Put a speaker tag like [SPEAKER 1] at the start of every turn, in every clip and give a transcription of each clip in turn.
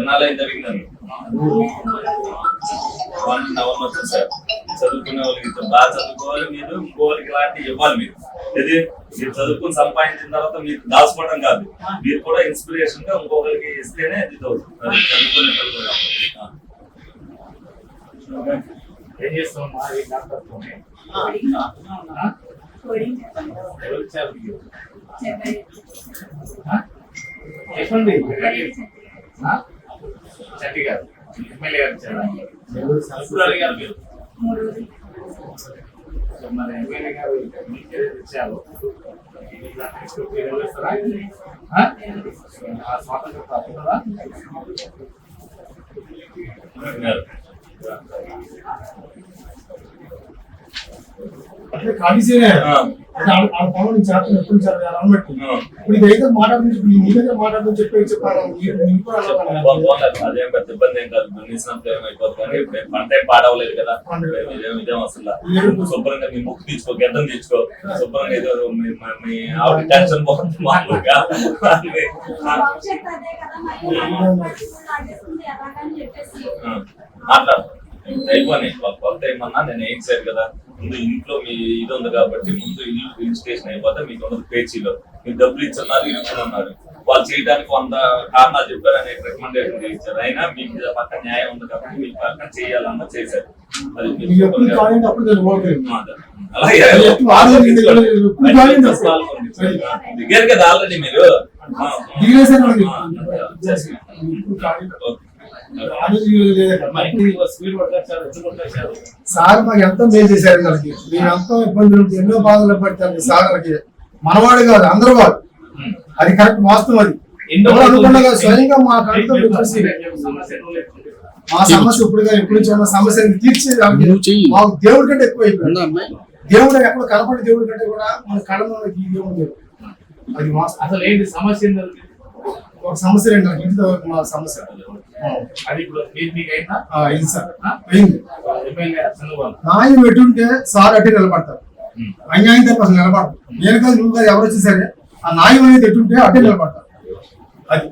[SPEAKER 1] ఎన్నాళ్ళైంది అడిగినాను 1 hour వచ్చింది sir. చదువుకునే వాళ్ళకి బాగా చదువుకోవాలి, మీరు ఇంకోళ్ళకి ఇలాంటివి ఇవ్వాలి. మీరు చదువుకుని సంపాదించిన తర్వాత మీరు దాచుకోవడం కాదు, మీరు కూడా ఇన్స్పిరేషన్ గా ఇంకొకరికి ఇస్తేనే ఇది అవుతుంది. చదువుకునే
[SPEAKER 2] ఏం చేస్తామమ్మా ఈ డాక్టర్తో చెప్పండి. చట్టి గారు ఎమ్మెల్యే గారు ఇచ్చారా? గారు మీరు మరి ఎమ్మెల్యే గారు మీకే ఇచ్చారు. స్వాతంత్రం తప్పుతుందా?
[SPEAKER 3] అంటే ఖాళీసేనే పవన్ చేస్తాను ఎప్పుడు అన్నట్టు ఇప్పుడు ఇదైతే మాట్లాడుతుంది, మీ దగ్గర మాట్లాడుతుంది చెప్పారు.
[SPEAKER 1] అదేం పెద్ద ఇబ్బంది ఏం కాదు, దున్నేసినంత ఏమైపోతుంది. కానీ పంట ఏం పాడవలేదు కదా, ఇదేం అసలు శుభ్రంగా మీ ముక్కు తీసుకో, గడ్డం తీసుకో, శుభ్రంగా ఏదో మీ ఆవిడ టెన్షన్ పోతుంది మామూలుగా. మాట్లాడు అయిపోయి కొత్త ఏమన్నా నేను ఏం చేయరు కదా. ముందు ఇంట్లో మీ ఇది ఉంది కాబట్టి ముందు ఇల్లు రిజిస్ట్రేషన్ అయిపోతే మీకు ఉన్నది పేచీలో మీరు డబ్బులు ఇచ్చున్నారు, ఇరుక్కున్నారు. వాళ్ళు చేయడానికి 100 కారణాలు చెప్పారు, అనేక రికమెండేషన్ చేయించారు. అయినా మీకు పక్కన న్యాయం ఉంది కాబట్టి మీకు పక్కన చేయాలన్నా చేశారు. అది దిగారు కదా ఆల్రెడీ మీరు.
[SPEAKER 3] సార్ మాకు ఎంతో మేలు చేశారు. వాళ్ళకి మేము ఎంతో ఇబ్బందులు ఎన్నో బాధలు పడతాను. సార్ వాళ్ళకి మనవాడు కాదు, అందరూ కాదు. అది కరెక్ట్ వాస్తవం. అది అనుకున్నా స్వయంగా మా కంటూ చూసి మా సమస్య ఎప్పుడు సమస్యను తీర్చి మాకు దేవుడి కంటే ఎక్కువ అయిపోయింది. దేవుడు ఎక్కడ కనపడే దేవుడి కంటే కూడా మన కళలోకి ఈ దేవుడు. అది
[SPEAKER 2] అసలు ఏంటి సమస్య?
[SPEAKER 3] ఒక సమస్య రండి, నాకు ఇంటితో మా సమస్య
[SPEAKER 2] అది ఇప్పుడు
[SPEAKER 3] అయింది సార్. అయింది. న్యాయం ఎటుంటే సార్ అట్టే నిలబడతారు, అన్యాయం తప్ప అసలు నిలబడతారు. నేను కాదు, నువ్వు కాదు, ఎవరు వచ్చేసరే ఆ న్యాయం అనేది ఎటుంటే అట్టే నిలబడతారు. అది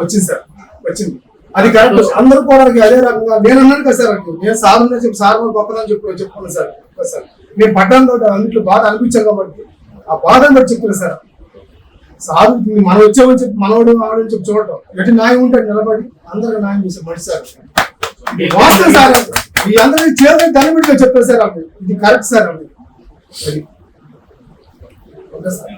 [SPEAKER 3] వచ్చింది సార్, వచ్చింది. అది కరెక్ట్. అందరూ కూడా అదే రకంగా నేను అన్నాను కదా సార్, నేను సార్ ఉన్నా చెప్పి సార్ గొప్పదని చెప్పుకున్నాను సార్. సార్ మేము పడ్డాను అన్నింటిలో బాధ అనిపించాను కాబట్టి ఆ బాధను బట్టి చెప్తున్నాను సార్. సార్ మనం వచ్చామని చెప్పి మనవాడు ఆడని చెప్పి చూడటం ఎటు న్యాయం ఉంటే నిలబడి అందరికి న్యాయం చేసే మనిషి సార్. వాస్తవం సార్, మీ అందరికి చేయాలని ధనమిడిగా చెప్పారు సార్. అప్పుడు ఇది కరెక్ట్ సార్. అది ఓకే సార్.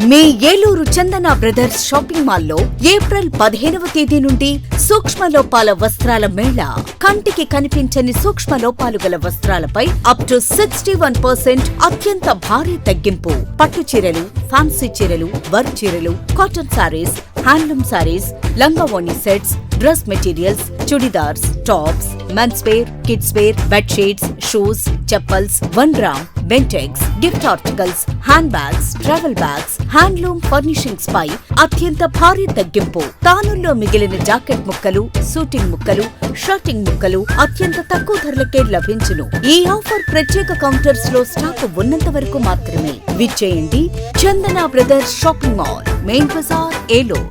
[SPEAKER 4] మీ ఏలూరు చందన బ్రదర్స్ షాపింగ్ మాల్లో ఏప్రిల్ 15వ తేదీ నుండి సూక్ష్మ లోపాల వస్త్రాల మేళా. కంటికి కనిపించని సూక్ష్మ లోపాలు గల వస్త్రాలపై అప్ టు 61% అత్యంత భారీ తగ్గింపు. పట్టు చీరలు, ఫ్యాన్సీ చీరలు, వర్క్ చీరలు, కాటన్ సారీస్, హ్యాండ్లూమ్ సారీస్, లంగావోణి sets, dress materials, churidars, tops, men's wear, kids wear, bedsheets, shoes, chappals, 1 gram, Bentex, gift articles, hand bags, travel bags, handloom furnishings పై అత్యంత భారీ తగ్గింపు. తానుల్లో మిగిలిన జాకెట్ ముక్కలు, సూటింగ్ ముక్కలు, షర్టింగ్ ముక్కలు అత్యంత తక్కువ ధరలకే లభించును. ఈ ఆఫర్ ప్రత్యేక కౌంటర్స్ లో స్టాక్ ఉన్నంత వరకు మాత్రమే. విచ్చేయండి Chandana brothers shopping mall, main బజార్, ఏలూరు.